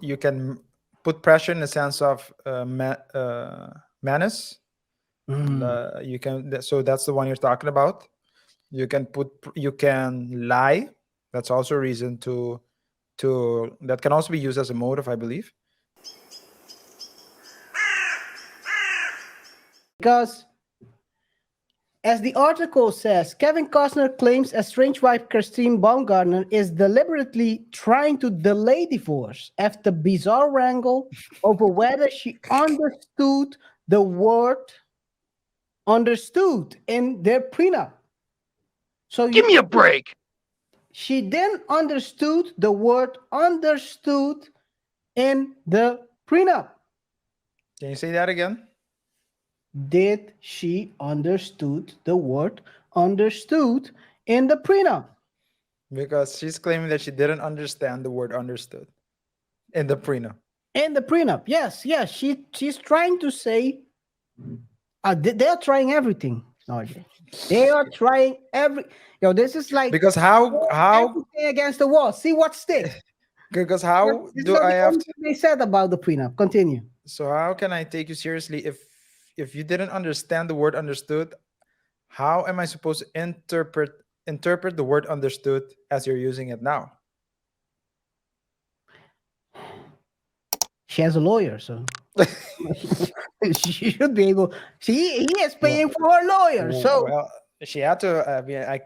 you can put pressure in the sense of menace. You can, so that's the one you're talking about. You can lie. That's also a reason to that can also be used as a motive, I believe. Because, as the article says, Kevin Costner claims estranged wife Christine Baumgartner is deliberately trying to delay divorce after bizarre wrangle over whether she understood the word understood in their prenup. So Give me a break. She then understood the word understood in the prenup. Can you say that again? Did she understood the word understood in the prenup? Because she's claiming that she didn't understand the word understood in the prenup. In the prenup, yes. She's trying to say they are trying everything, RJ. They are trying this is like Because how everything against the wall. See what sticks. because how This is do not I the have only to, thing they said about the prenup. Continue. so how can I take you seriously if you didn't understand the word understood? How am I supposed to interpret the word understood as you're using it now? She has a lawyer, so she should be able. He is paying for her lawyer, so Well, she had to. I mean, I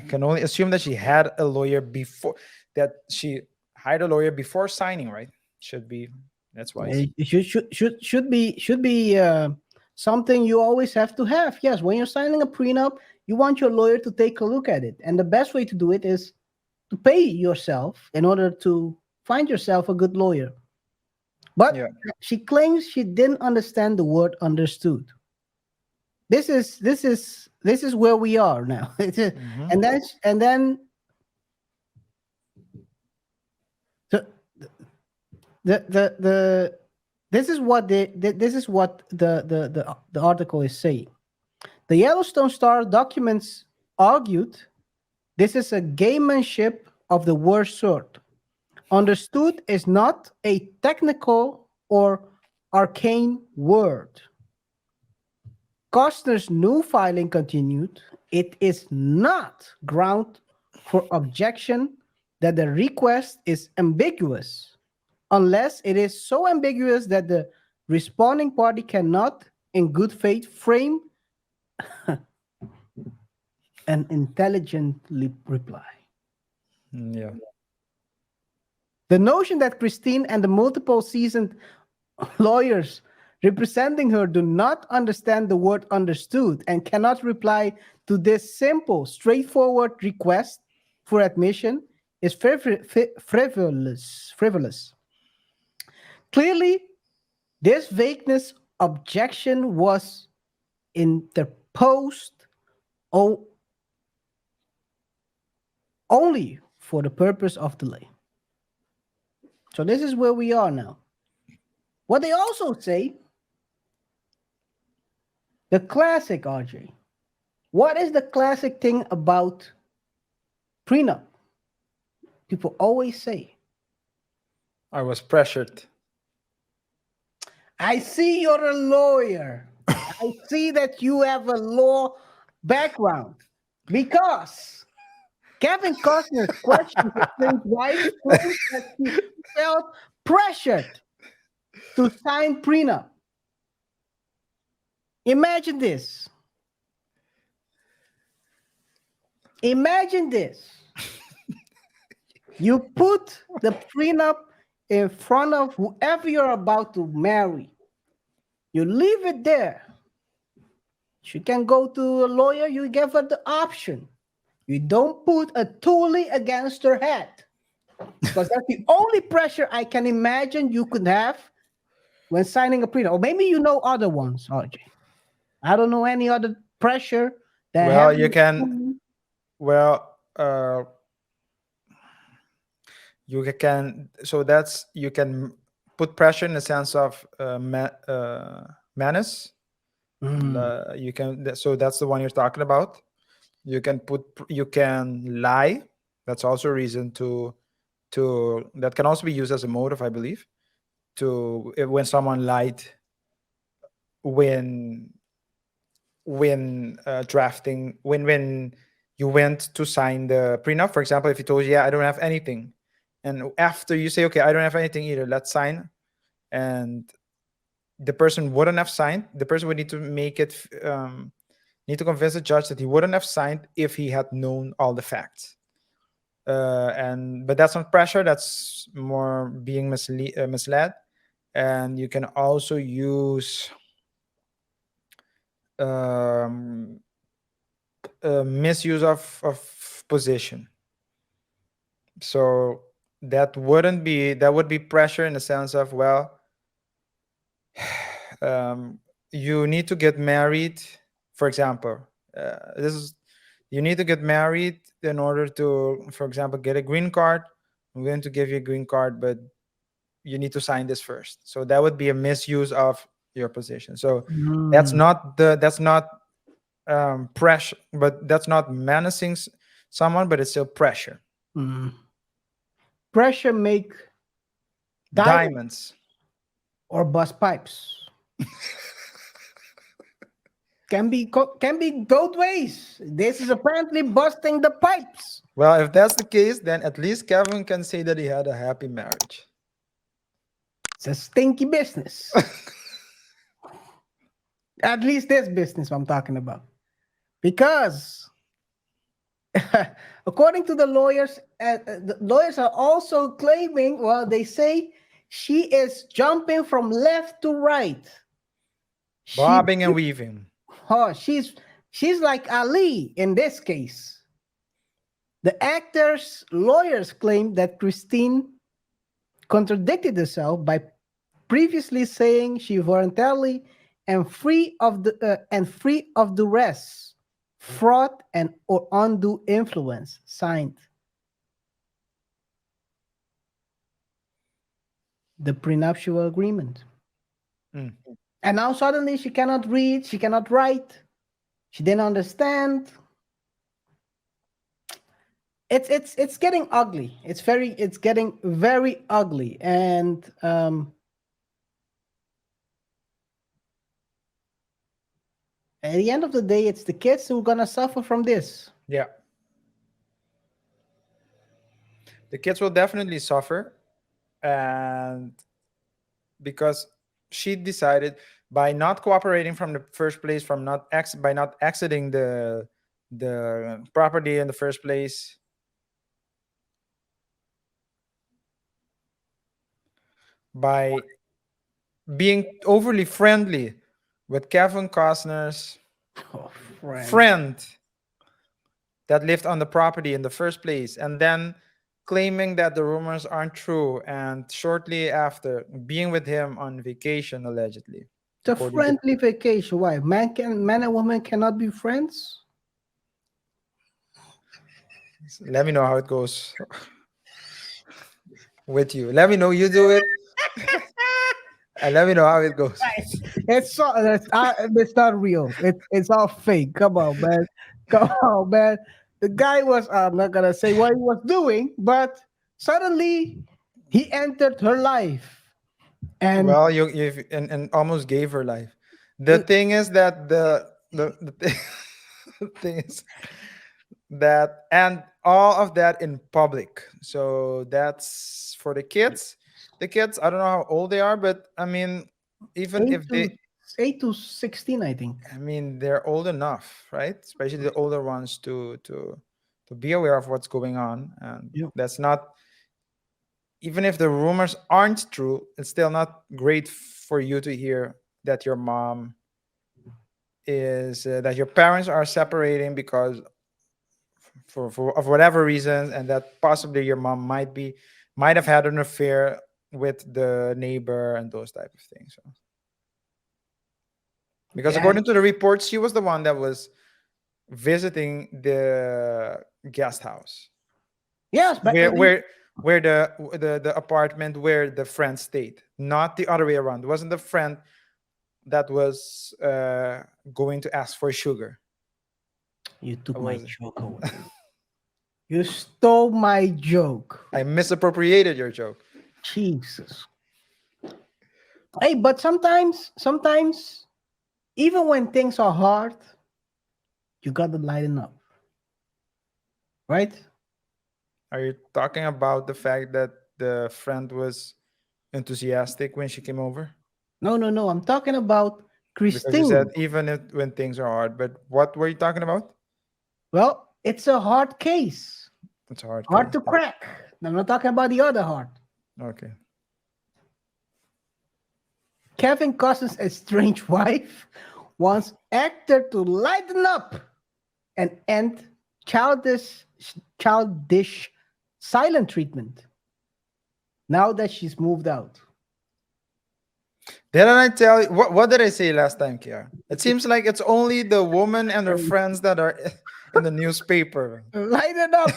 can only assume that she had a lawyer before, that she hired a lawyer before signing, right? Should be. That's why. it should be something you always have to have. Yes, when you're signing a prenup, you want your lawyer to take a look at it, and the best way to do it is to pay yourself in order to find yourself a good lawyer. But Yeah. she claims she didn't understand the word understood. This is where we are now. Mhm. And then the the this is what the article is saying. The Yellowstone Star documents argued this is a gamemanship of the worst sort. Understood is not a technical or arcane word. Costner's new filing continued. It is not ground for objection that the request is ambiguous, unless it is so ambiguous that the responding party cannot, in good faith, frame an intelligent reply. Yeah. The notion that Christine and the multiple seasoned lawyers representing her do not understand the word understood and cannot reply to this simple, straightforward request for admission is frivolous. Clearly, this vagueness objection was interposed only for the purpose of delay. So this is where we are now. What they also say, the classic, RJ. What is the classic thing about prenup? People always say, I was pressured. I see you're a lawyer. I see that you have a law background. Because Kevin Costner's question to his wife claims that he felt pressured to sign prenup. Imagine this. Imagine this. You put the prenup in front of whoever you're about to marry. You leave it there. She can go to a lawyer, you give her the option. You don't put a toolie against her head. Because that's the only pressure I can imagine you could have when signing a prenup. Or maybe you know other ones, RJ. I don't know any other pressure that Well, having you can. Well, you can. So that's, you can put pressure in the sense of menace. You can. So that's the one you're talking about. You can lie. That's also a reason to that can also be used as a motive, I believe, to when someone lied when drafting when you went to sign the prenup. For example, if he told you, yeah, I don't have anything, and after you say, okay, I don't have anything either, let's sign, and the person wouldn't have signed, the person would need to make it need to convince the judge that he wouldn't have signed if he had known all the facts. And but that's not pressure, that's more being misled. And you can also use um, misuse of position. So that would be pressure in the sense of, well, you need to get married, for example. This is You need to get married in order to, for example, get a green card. I'm going to give you a green card, but you need to sign this first. So that would be a misuse of your position. So Mm, that's not pressure, but that's not menacing someone, but it's still pressure. mm. Pressure make diamond Diamonds. or bust pipes. Can be both ways. This is apparently busting the pipes. Well, if that's the case, then at least Kevin can say that he had a happy marriage. It's a stinky business. At least this business I'm talking about. Because according to the lawyers are also claiming, well, they say she is jumping from left to right. Bobbing and weaving. Oh, she's like Ali in this case. The actor's lawyers claim that Christine contradicted herself by previously saying she voluntarily and free of the rest, fraud and or undue influence signed the prenuptial agreement. Mm. And now suddenly she cannot read, she cannot write, she didn't understand. It's getting ugly. It's getting very ugly. And at the end of the day, it's the kids who are gonna suffer from this. Yeah. The kids will definitely suffer. And because she decided, by not cooperating from the first place, by not exiting the property in the first place, by being overly friendly with Kevin Costner's Oh, friend. friend that lived on the property in the first place, and then claiming that the rumors aren't true, and shortly after being with him on vacation, allegedly. It's a According to, friendly vacation. Why? Man and woman cannot be friends? let me know how it goes with you. Let me know you do it, and let me know how it goes. It's not real. It's all fake. Come on, man. Come on, man. The guy was, I'm not gonna say what he was doing, but suddenly he entered her life. And Well, you and almost gave her life. The thing is that the thing, the thing is that, and all of that in public. So that's for the kids. The kids, I don't know how old they are, but I mean, even eight if to they, 16, I think. I mean, they're old enough, right? Especially the older ones to be aware of what's going on, and Yep. that's not, even if the rumors aren't true, it's still not great for you to hear that your mom is that your parents are separating because for of whatever reasons, and that possibly your mom might have had an affair with the neighbor and those type of things. So, because Yeah. according to the reports, she was the one that was visiting the guest house, Yes, but where the apartment where the friend stayed, not the other way around. It wasn't the friend that was going to ask for sugar. you took It my was joke away. You stole my joke. I misappropriated your joke. Jesus. Hey, but sometimes, even when things are hard, you gotta lighten up, right? Are you talking about the fact that the friend was enthusiastic when she came over? No, no, no. I'm talking about Because you said Christine. even if when things are hard, but what were you talking about? Well, it's a hard case, It's a hard hard case. to crack. I'm not talking about the other hard. Okay. Kevin Costner's estranged wife wants actor to lighten up and end childish, childish silent treatment now that she's moved out. Didn't I tell you what did I say last time, Kia? It seems like it's only the woman and her friends that are in the newspaper. Lighten up,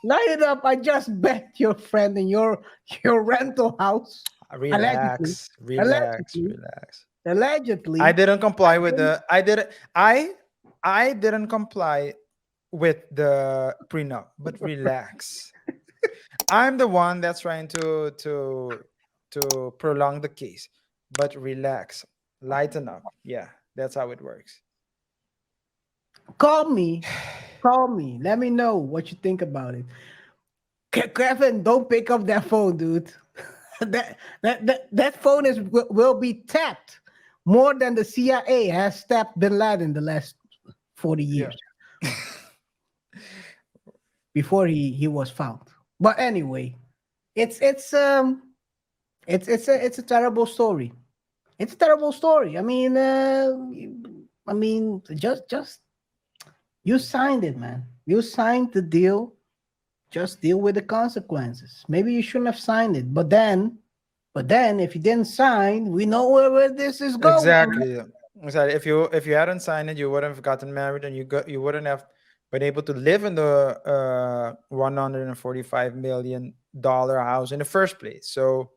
lighten up. I just bet your friend in your rental house. Allegedly, Relax, relax, allegedly, relax. I allegedly. didn't comply with the I didn't comply with the prenup, but relax. I'm the one that's trying to prolong the case. But relax. Lighten up. Yeah, that's how it works. Call me, call me. Let me know what you think about it. Kevin, don't pick up that phone, dude. that phone will be tapped more than the CIA has tapped Bin Laden the last 40 Yeah. years before he was found. But anyway, it's a terrible story. It's a terrible story. Just you signed it, man. You signed the deal. Just deal with the consequences. Maybe you shouldn't have signed it, but then if you didn't sign, we know where this is going. Exactly. Exactly. If you hadn't signed it, you wouldn't have gotten married, and you wouldn't have been able to live in the $145 million house in the first place. So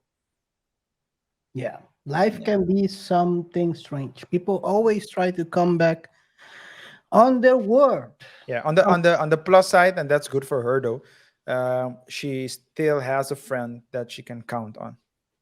Yeah, life yeah, can be something strange. People always try to come back on their word. yeah. Oh, On the plus side, and that's good for her though. She still has a friend that she can count on.